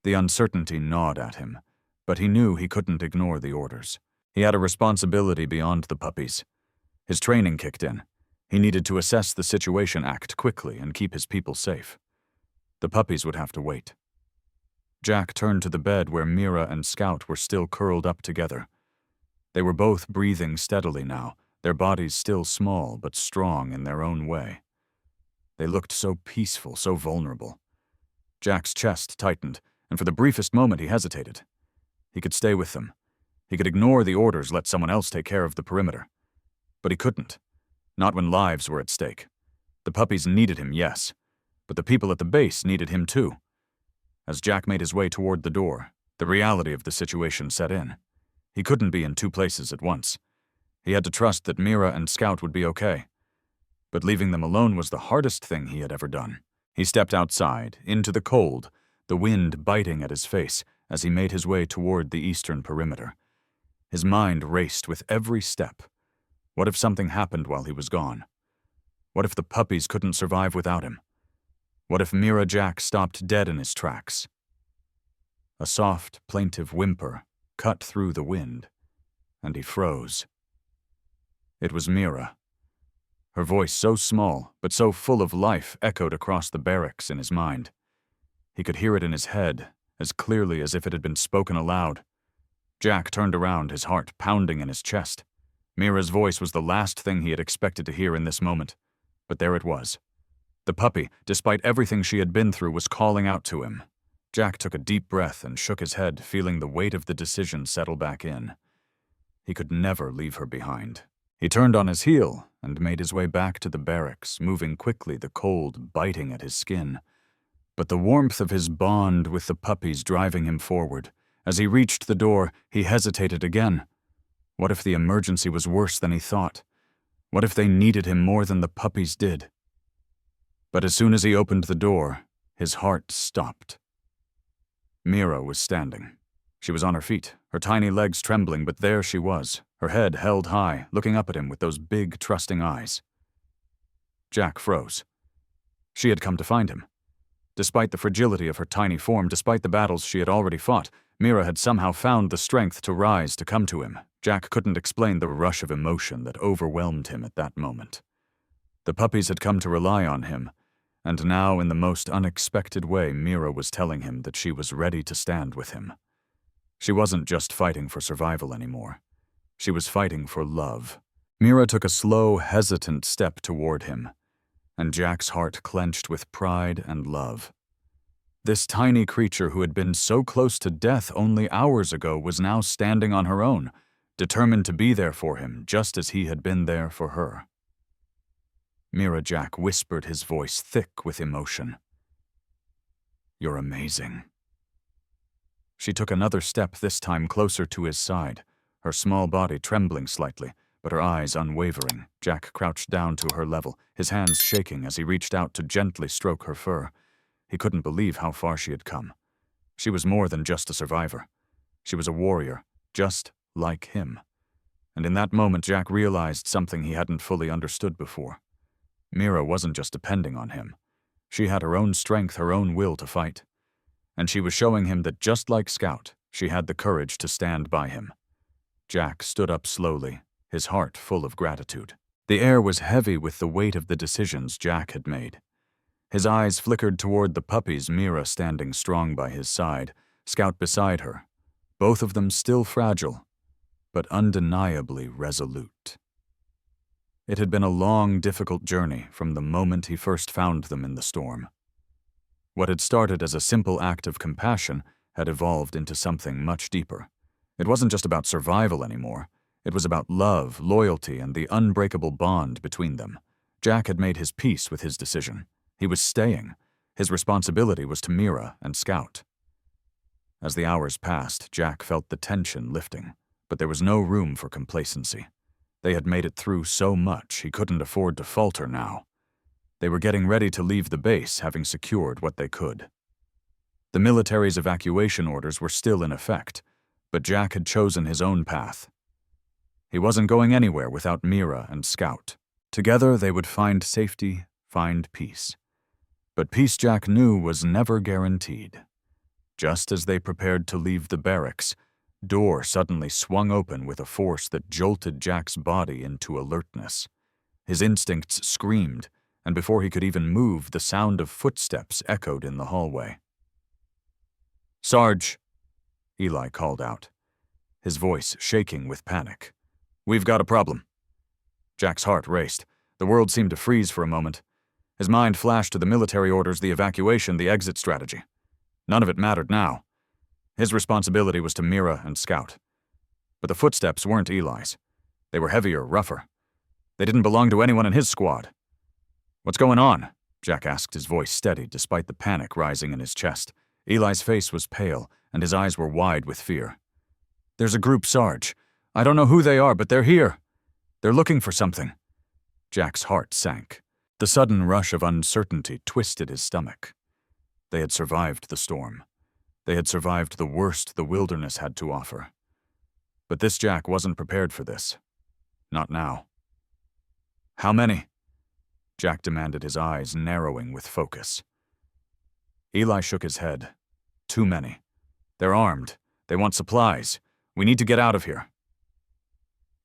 The uncertainty gnawed at him, but he knew he couldn't ignore the orders. He had a responsibility beyond the puppies. His training kicked in. He needed to assess the situation, act quickly, and keep his people safe. The puppies would have to wait. Jack turned to the bed where Mira and Scout were still curled up together. They were both breathing steadily now, their bodies still small but strong in their own way. They looked so peaceful, so vulnerable. Jack's chest tightened, and for the briefest moment he hesitated. He could stay with them. He could ignore the orders, let someone else take care of the perimeter. But he couldn't. Not when lives were at stake. The puppies needed him, yes, but the people at the base needed him too. As Jack made his way toward the door, the reality of the situation set in. He couldn't be in two places at once. He had to trust that Mira and Scout would be okay. But leaving them alone was the hardest thing he had ever done. He stepped outside, into the cold, the wind biting at his face as he made his way toward the eastern perimeter. His mind raced with every step. What if something happened while he was gone? What if the puppies couldn't survive without him? What if Mira Jack stopped dead in his tracks? A soft, plaintive whimper cut through the wind, and he froze. It was Mira. Her voice, so small, but so full of life, echoed across the barracks in his mind. He could hear it in his head, as clearly as if it had been spoken aloud. Jack turned around, his heart pounding in his chest. Mira's voice was the last thing he had expected to hear in this moment, but there it was. The puppy, despite everything she had been through, was calling out to him. Jack took a deep breath and shook his head, feeling the weight of the decision settle back in. He could never leave her behind. He turned on his heel and made his way back to the barracks, moving quickly, the cold biting at his skin. But the warmth of his bond with the puppies driving him forward. As he reached the door, he hesitated again. What if the emergency was worse than he thought? What if they needed him more than the puppies did? But as soon as he opened the door, his heart stopped. Mira was standing. She was on her feet, her tiny legs trembling, but there she was, her head held high, looking up at him with those big, trusting eyes. Jack froze. She had come to find him. Despite the fragility of her tiny form, despite the battles she had already fought, Mira had somehow found the strength to rise, to come to him. Jack couldn't explain the rush of emotion that overwhelmed him at that moment. The puppies had come to rely on him, and now in the most unexpected way Mira was telling him that she was ready to stand with him. She wasn't just fighting for survival anymore. She was fighting for love. Mira took a slow, hesitant step toward him, and Jack's heart clenched with pride and love. This tiny creature who had been so close to death only hours ago was now standing on her own, determined to be there for him just as he had been there for her. Mira Jack whispered, his voice thick with emotion. "You're amazing." She took another step, this time closer to his side, her small body trembling slightly, but her eyes unwavering. Jack crouched down to her level, his hands shaking as he reached out to gently stroke her fur. He couldn't believe how far she had come. She was more than just a survivor. She was a warrior, just like him. And in that moment, Jack realized something he hadn't fully understood before. Mira wasn't just depending on him. She had her own strength, her own will to fight. And she was showing him that just like Scout, she had the courage to stand by him. Jack stood up slowly, his heart full of gratitude. The air was heavy with the weight of the decisions Jack had made. His eyes flickered toward the puppies, Mira standing strong by his side, Scout beside her, both of them still fragile, but undeniably resolute. It had been a long, difficult journey from the moment he first found them in the storm. What had started as a simple act of compassion had evolved into something much deeper. It wasn't just about survival anymore. It was about love, loyalty, and the unbreakable bond between them. Jack had made his peace with his decision. He was staying. His responsibility was to Mira and Scout. As the hours passed, Jack felt the tension lifting, but there was no room for complacency. They had made it through so much, he couldn't afford to falter now. They were getting ready to leave the base, having secured what they could. The military's evacuation orders were still in effect, but Jack had chosen his own path. He wasn't going anywhere without Mira and Scout. Together they would find safety, find peace. But peace, Jack knew, was never guaranteed. Just as they prepared to leave the barracks, door suddenly swung open with a force that jolted Jack's body into alertness. His instincts screamed, and before he could even move, the sound of footsteps echoed in the hallway. "Sarge," Eli called out, his voice shaking with panic. "We've got a problem." Jack's heart raced. The world seemed to freeze for a moment. His mind flashed to the military orders, the evacuation, the exit strategy. None of it mattered now. His responsibility was to Mira and Scout. But the footsteps weren't Eli's. They were heavier, rougher. They didn't belong to anyone in his squad. "What's going on?" Jack asked, his voice steady despite the panic rising in his chest. Eli's face was pale, and his eyes were wide with fear. "There's a group, Sarge. I don't know who they are, but they're here. They're looking for something." Jack's heart sank. The sudden rush of uncertainty twisted his stomach. They had survived the storm. They had survived the worst the wilderness had to offer. But this Jack wasn't prepared for this. Not now. "How many?" Jack demanded, his eyes narrowing with focus. Eli shook his head. "Too many. They're armed. They want supplies. We need to get out of here."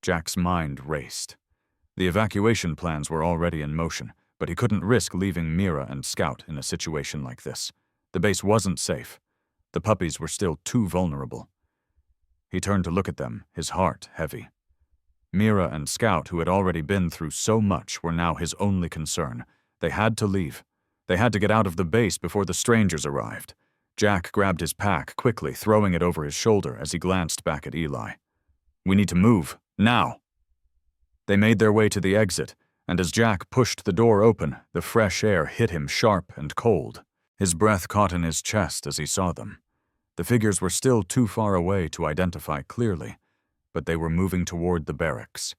Jack's mind raced. The evacuation plans were already in motion, but he couldn't risk leaving Mira and Scout in a situation like this. The base wasn't safe. The puppies were still too vulnerable. He turned to look at them, his heart heavy. Mira and Scout, who had already been through so much, were now his only concern. They had to leave. They had to get out of the base before the strangers arrived. Jack grabbed his pack quickly, throwing it over his shoulder as he glanced back at Eli. "We need to move, now." They made their way to the exit, and as Jack pushed the door open, the fresh air hit him sharp and cold. His breath caught in his chest as he saw them. The figures were still too far away to identify clearly, but they were moving toward the barracks.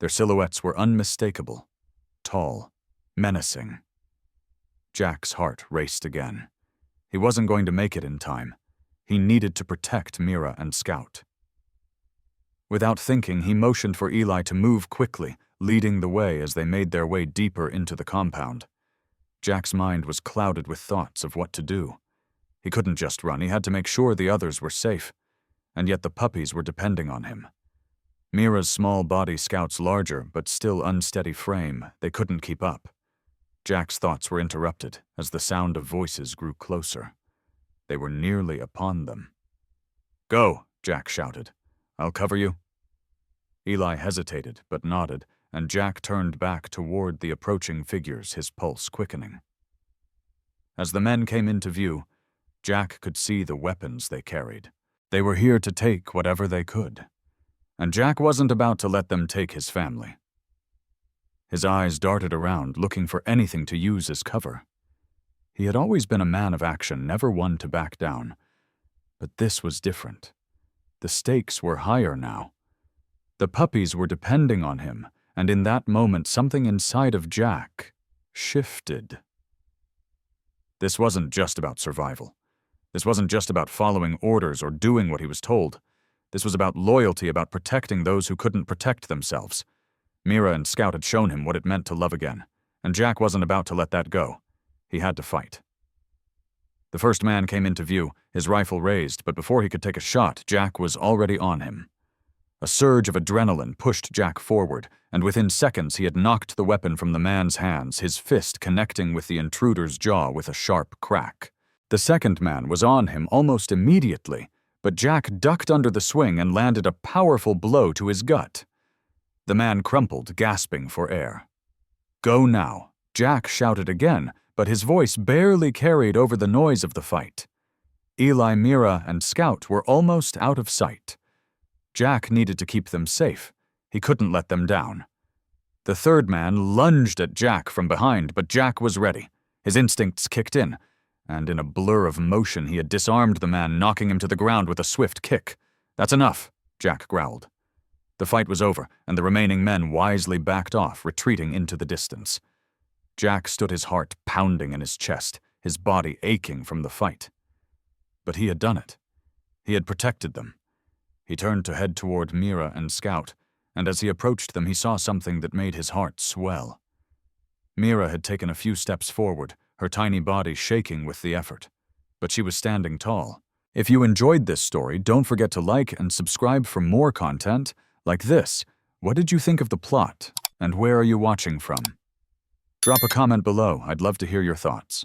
Their silhouettes were unmistakable, tall, menacing. Jack's heart raced again. He wasn't going to make it in time. He needed to protect Mira and Scout. Without thinking, he motioned for Eli to move quickly, leading the way as they made their way deeper into the compound. Jack's mind was clouded with thoughts of what to do. He couldn't just run, he had to make sure the others were safe. And yet the puppies were depending on him. Mira's small body, Scout's larger but still unsteady frame, they couldn't keep up. Jack's thoughts were interrupted as the sound of voices grew closer. They were nearly upon them. "Go," Jack shouted. "I'll cover you." Eli hesitated but nodded, and Jack turned back toward the approaching figures, his pulse quickening. As the men came into view, Jack could see the weapons they carried. They were here to take whatever they could. And Jack wasn't about to let them take his family. His eyes darted around, looking for anything to use as cover. He had always been a man of action, never one to back down. But this was different. The stakes were higher now. The puppies were depending on him, and in that moment something inside of Jack shifted. This wasn't just about survival. This wasn't just about following orders or doing what he was told. This was about loyalty, about protecting those who couldn't protect themselves. Mira and Scout had shown him what it meant to love again, and Jack wasn't about to let that go. He had to fight. The first man came into view, his rifle raised, but before he could take a shot, Jack was already on him. A surge of adrenaline pushed Jack forward, and within seconds he had knocked the weapon from the man's hands, his fist connecting with the intruder's jaw with a sharp crack. The second man was on him almost immediately, but Jack ducked under the swing and landed a powerful blow to his gut. The man crumpled, gasping for air. "Go now," Jack shouted again, but his voice barely carried over the noise of the fight. Eli, Mira, and Scout were almost out of sight. Jack needed to keep them safe. He couldn't let them down. The third man lunged at Jack from behind, but Jack was ready. His instincts kicked in, and in a blur of motion he had disarmed the man, knocking him to the ground with a swift kick. "That's enough," Jack growled. The fight was over, and the remaining men wisely backed off, retreating into the distance. Jack stood, his heart pounding in his chest, his body aching from the fight. But he had done it. He had protected them. He turned to head toward Mira and Scout, and as he approached them he saw something that made his heart swell. Mira had taken a few steps forward, her tiny body shaking with the effort. But she was standing tall. If you enjoyed this story, don't forget to like and subscribe for more content like this. What did you think of the plot, and where are you watching from? Drop a comment below. I'd love to hear your thoughts.